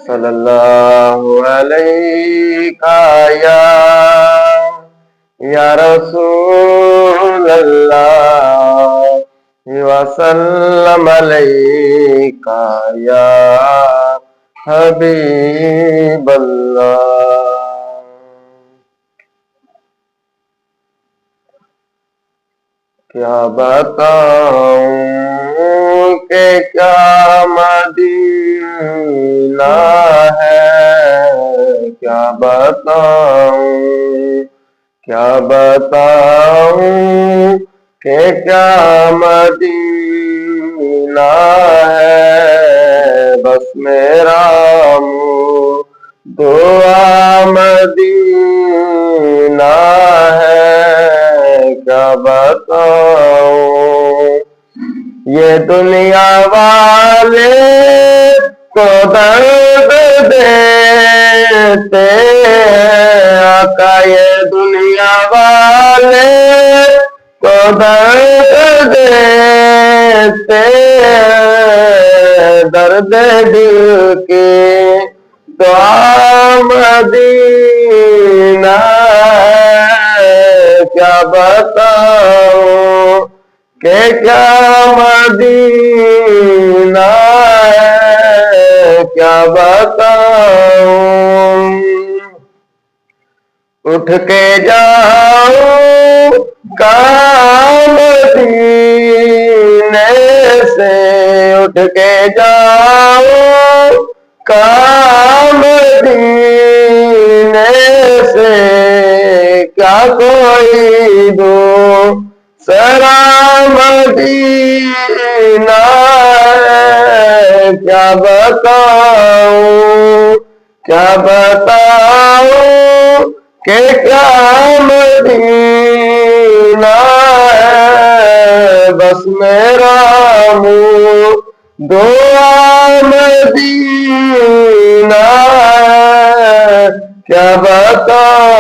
صلی اللہ علیہ یا رسول اللہ وسلم علیک یا حبیب اللہ۔ کیا بتاؤں کہ کیا مدینہ ہے، کیا بتاؤں کہ کیا مدینہ ہے، بس میرا منہ دعا مدینہ ہے۔ کیا بتاؤں یہ دنیا والے کو درد دیتے آقا، یہ دنیا والے کو درد دیتے، درد دل کی دعا مدینہ ہے۔ کیا بتاؤں کہ کیا مدینہ ہے، کیا بتاؤں۔ اٹھ کے جاؤں کام مدینے سے، اٹھ کے جاؤں کام مدینے سے، کیا کوئی دوسرا مدینہ ہے۔ کیا بتاؤں کہ کیا مدینہ ہے، بس میرا منہ دعا مدینہ ہے۔ کیا بتاؤں